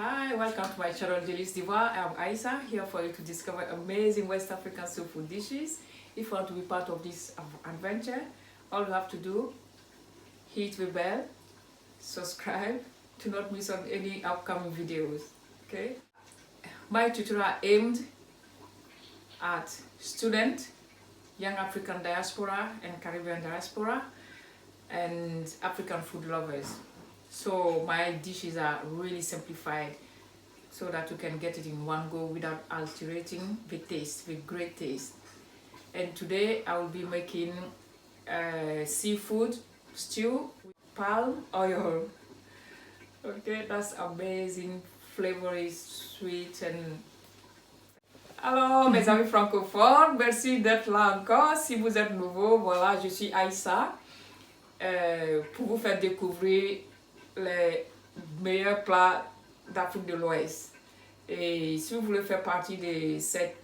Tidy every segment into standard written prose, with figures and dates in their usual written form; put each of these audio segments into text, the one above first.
Hi, welcome to my channel Delis Diva. I'm Aisa, here for you to discover amazing West African seafood dishes. If you want to be part of this adventure, all you have to do, hit the bell, subscribe to not miss on any upcoming videos. Okay? My tutorial aimed at student, young African diaspora and Caribbean diaspora, and African food lovers. So my dishes are really simplified so that you can get it in one go without altering the taste, with great taste. And today I will be making seafood stew with palm oil. Okay, that's amazing, flavory, sweet and... Alors mes amis francophones, merci d'être là encore. Si vous êtes nouveau, voilà, je suis Aïssa pour vous faire découvrir les meilleurs plats d'Afrique de l'Ouest. Et si vous voulez faire partie de cette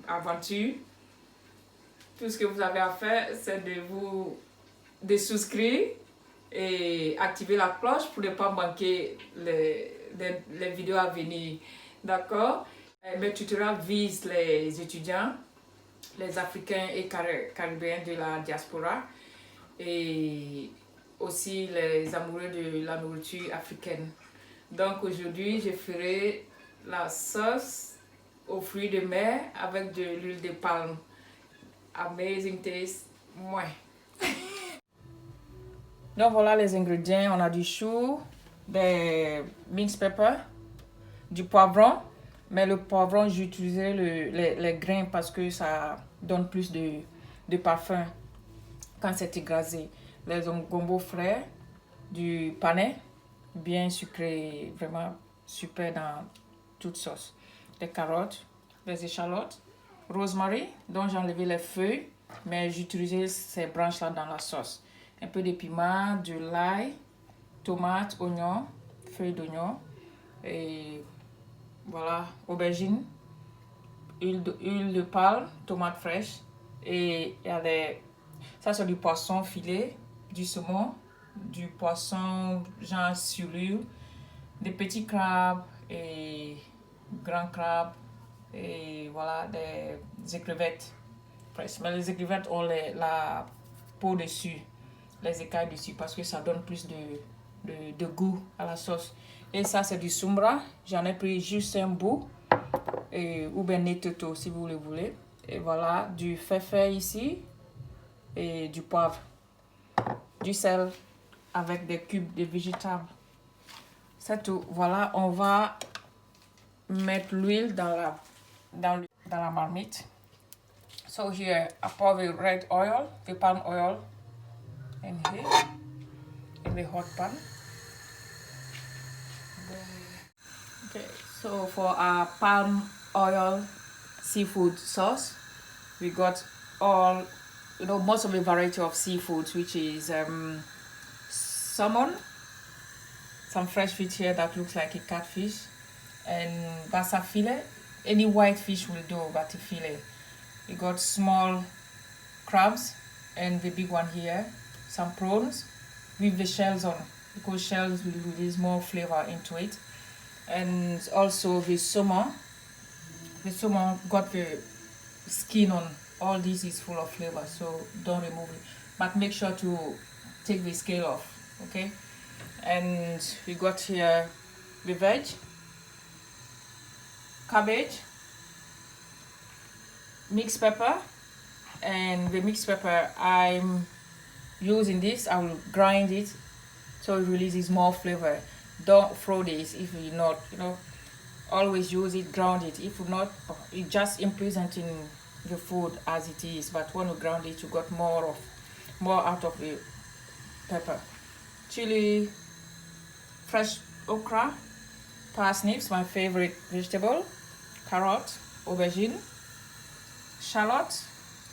aventure, tout ce que vous avez à faire, c'est de souscrire et activer la cloche pour ne pas manquer les vidéos à venir. D'accord? Mes tutoriels visent les étudiants, les Africains et Caribéens de la diaspora et aussi les amoureux de la nourriture africaine. Donc aujourd'hui, je ferai la sauce aux fruits de mer avec de l'huile de palme. Amazing taste. Mouais. Donc voilà les ingrédients. On a du chou, des mixed pepper, du poivron. Mais le poivron, j'utilisais les grains parce que ça donne plus de parfum quand c'est égrasé. Les gombo frais, du panais, bien sucré, vraiment super dans toute sauce. Des carottes, des échalotes, Rosemarie, dont j'ai enlevé les feuilles, mais j'utilisais ces branches-là dans la sauce. Un peu de piment, de l'ail, tomates, oignons, feuilles d'oignon, et voilà, aubergine, huile de palme, tomates fraîches, et il y a ça c'est du poisson filet, du saumon, du poisson genre silure, des petits crabes et grands crabes et voilà des crevettes. Mais les crevettes ont la peau dessus, les écailles dessus parce que ça donne plus de goût à la sauce. Et ça c'est du Soumbara, j'en ai pris juste un bout ou bien nettoto si vous le voulez. Et voilà du Fehfeh ici et du poivre. Du sel avec des cubes de végétables. C'est tout. Voilà, on va mettre l'huile dans la marmite. So here I pour the red oil, the palm oil, in here, in the hot pan. Okay, so for our palm oil seafood sauce, we got all, most of the variety of seafoods, which is salmon, some fresh fish here that looks like a catfish, and basa fillet. Any white fish will do, but a fillet. We got small crabs and the big one here, some prawns with the shells on, because shells will release more flavor into it. And also the saumon. The saumon got the skin on. All this is full of flavor, so don't remove it. But make sure to take the scale off, okay? And we got here the veg, cabbage, mixed pepper, and the mixed pepper I'm using this, I will grind it so it releases more flavor. Don't throw this if you not, always use it, ground it. If not, it just imprisoned in the food as it is, but when you ground it, you got more out of the pepper. Chili, fresh okra, parsnips, my favorite vegetable, carrot, aubergine, shallots,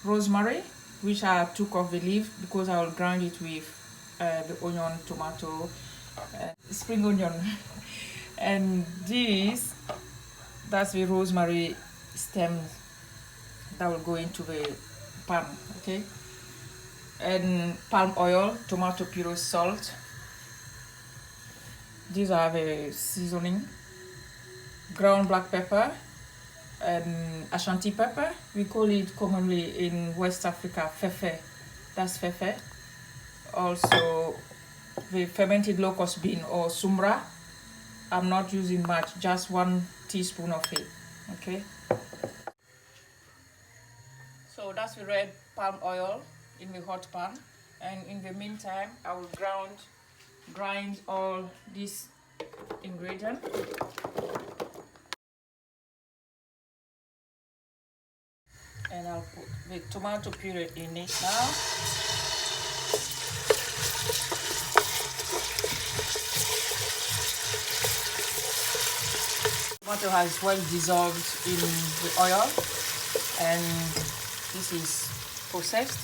rosemary, which I took off the leaf because I will grind it with the onion, tomato, spring onion. And this, that's the rosemary stem that will go into the pan, okay? And palm oil, tomato puree, salt. These are the seasoning ground black pepper and Ashanti pepper. We call it commonly in West Africa Fehfeh. That's Fehfeh. Also the fermented locust bean or Soumbara. I'm not using much, just 1 teaspoon of it. Okay. So that's the red palm oil in the hot pan, and in the meantime I will grind all these ingredients. And I'll put the tomato puree in it now. Tomato has well dissolved in the oil, and this is processed.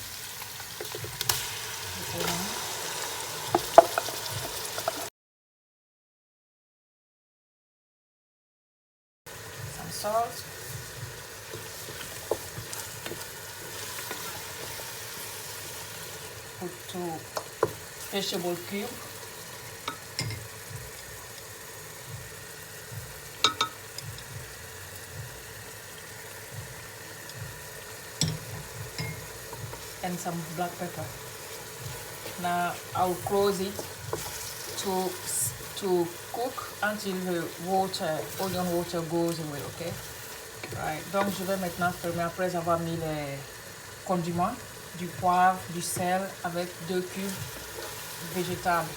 Some salt. Put 2 vegetable cubes. And some black pepper. Now I'll close it to cook until the onion water goes away, okay? Right. Donc je vais maintenant fermer après avoir mis les condiments, du poivre, du sel avec 2 cubes végétables.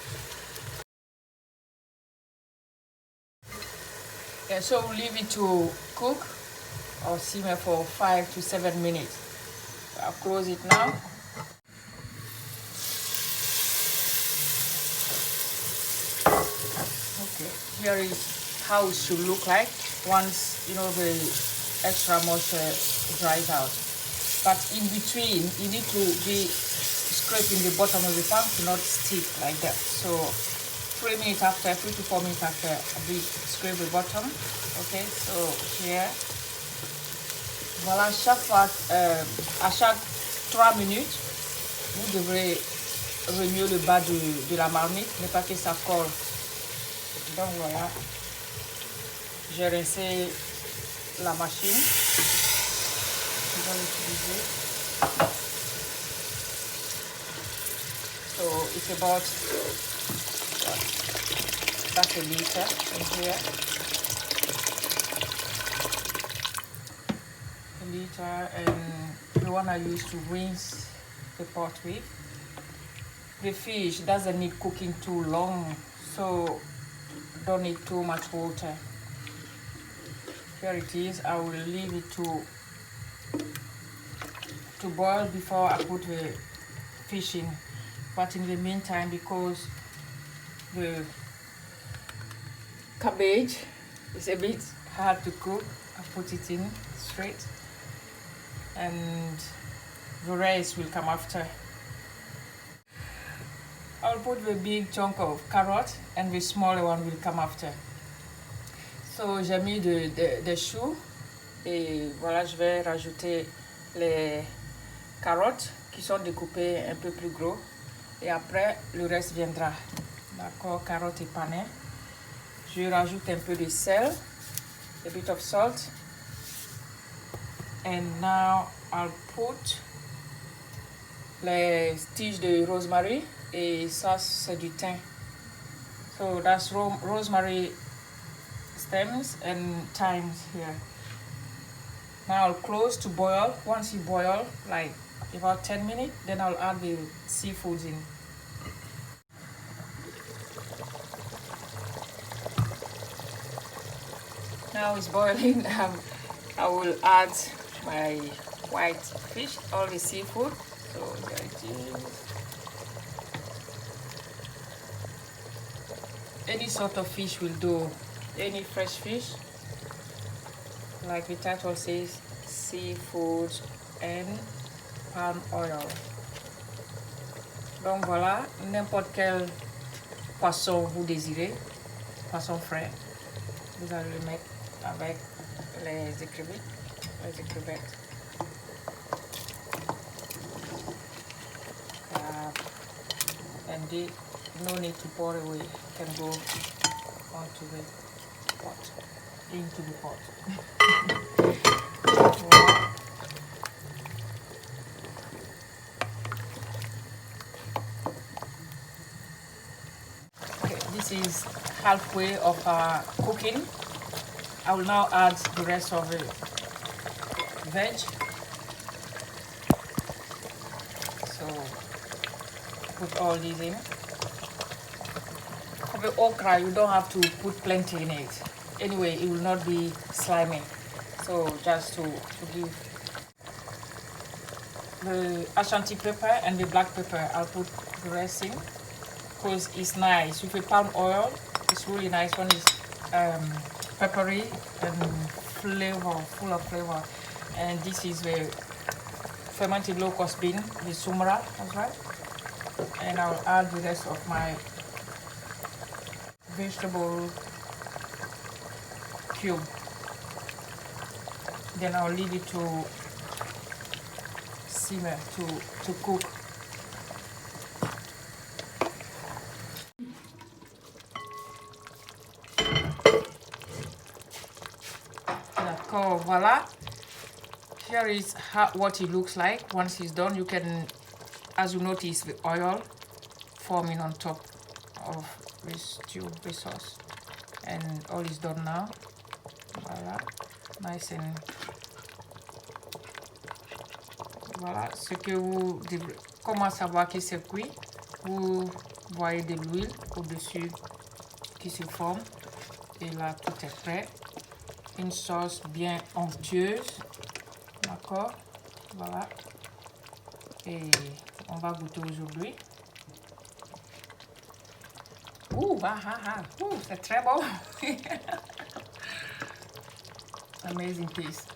Yeah, so we'll leave it to cook or simmer for 5 to 7 minutes. I'll close it now. Okay, here is how it should look like once you know the extra moisture dries out. But in between, you need to be scraping the bottom of the pan to not stick like that. So 3 to 4 minutes after, we scrape the bottom. Okay, so here. Voilà, à chaque 3 minutes, vous devrez remuer le bas de la marmite, ne pas que ça colle. Donc voilà, j'ai rincé la machine. Je vais l'utiliser. So it's about, that's a liter in here. And the one I use to rinse the pot with. The fish doesn't need cooking too long, so don't need too much water. Here it is. I will leave it to boil before I put the fish in. But in the meantime, because the cabbage is a bit hard to cook, I put it in straight, and the rest will come after. I'll put the big chunk of carrot and the smaller one will come after. So j'ai mis des choux et voilà, je vais rajouter les carottes qui sont découpées un peu plus gros et après le reste viendra. D'accord, carottes et panais. Je rajoute un peu de sel, a bit of salt. And now I'll put les tiges de rosemary, et ça c'est du thym. So that's rosemary stems and thyme here. Now I'll close to boil. Once it boil, like about 10 minutes, then I'll add the seafoods in. Now it's boiling. I will add my white fish, all the seafood. So there it is. Any sort of fish will do. Any fresh fish, like the title says, seafood and palm oil. Donc voilà, n'importe quel poisson vous désirez, poisson frais, vous allez le mettre avec les crevettes. And no need to pour away, can go onto it. pot, into the pot. Voilà. Okay, this is halfway of cooking. I will now add the rest of the veg. So put all these in. For the okra, you don't have to put plenty in it. Anyway, it will not be slimy. So just to give the Ashanti pepper and the black pepper, I'll put the rest in because it's nice. With a palm oil, it's really nice when it's peppery and flavor, full of flavor. And this is the fermented locust bean, the Soumbara as well. And I'll add the rest of my vegetable cube. Then I'll leave it to simmer, to cook. D'accord, voila. Here is what it looks like. Once it's done, you can, as you notice, the oil forming on top of this stew, this sauce. And all is done now. Voilà, nice and voilà. Ce que vous devrez, comment savoir que c'est cuit? Vous voyez de l'huile au-dessus qui se forme. Et là, tout est prêt. Une sauce bien onctueuse. D'accord? Voilà. Et on va goûter aujourd'hui. Ouh, c'est très bon. Amazing taste.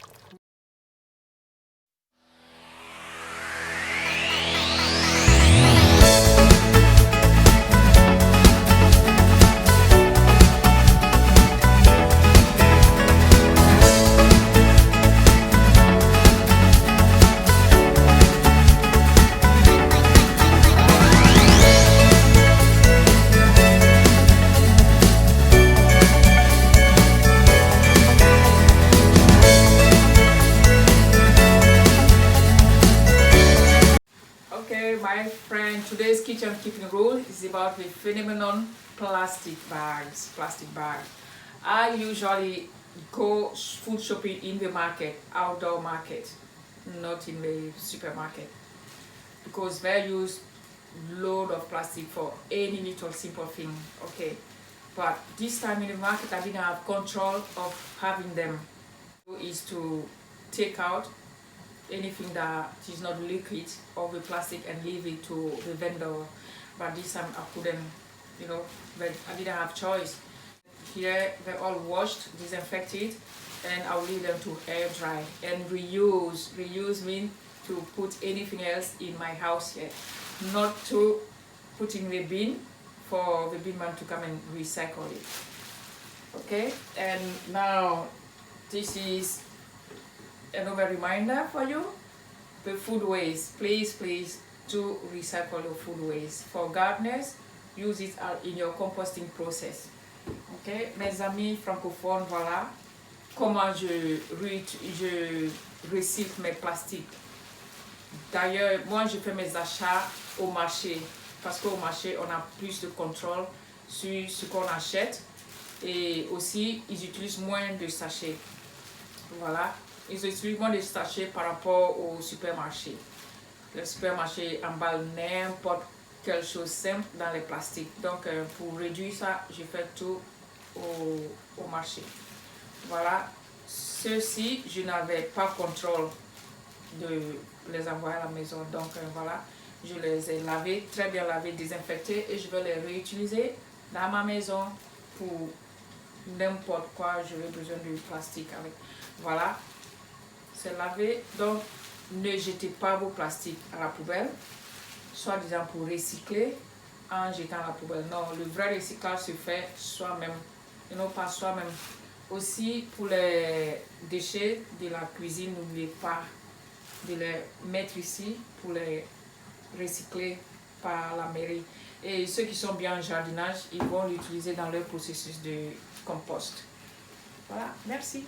My friend, today's kitchen keeping rule is about the phenomenon plastic bags. I usually go food shopping in the market, outdoor market, not in the supermarket, because they use load of plastic for any little simple thing. Okay, but this time in the market I didn't have control of having them. Is to take out anything that is not liquid or the plastic and leave it to the vendor, but this time I couldn't, you know, but I didn't have choice. Here they're all washed, disinfected, and I'll leave them to air dry and reuse means to put anything else in my house here, not to put in the bin for the bin man to come and recycle it. Okay, and now this is another reminder for you, the food waste. Please do recycle your food waste. For gardeners, use it in your composting process. Ok, mes amis francophones, voilà comment je recycle mes plastiques. D'ailleurs, moi je fais mes achats au marché parce qu'au marché on a plus de contrôle sur ce qu'on achète et aussi ils utilisent moins de sachets. Voilà. Ils utilisent moins de sachets par rapport au supermarché. Le supermarché emballe n'importe quelle chose simple dans les plastiques. Donc pour réduire ça, je fais tout au marché. Voilà. Ceux-ci, je n'avais pas contrôle de les envoyer à la maison. Donc voilà, je les ai lavés, très bien lavés, désinfectés et je vais les réutiliser dans ma maison pour n'importe quoi. J'aurai besoin de plastique avec. Voilà. C'est lavé, donc ne jetez pas vos plastiques à la poubelle, soi-disant pour recycler en jetant à la poubelle. Non, le vrai recyclage se fait soi-même, et non pas soi-même. Aussi pour les déchets de la cuisine, n'oubliez pas de les mettre ici pour les recycler par la mairie. Et ceux qui sont bien en jardinage, ils vont l'utiliser dans leur processus de compost. Voilà, merci.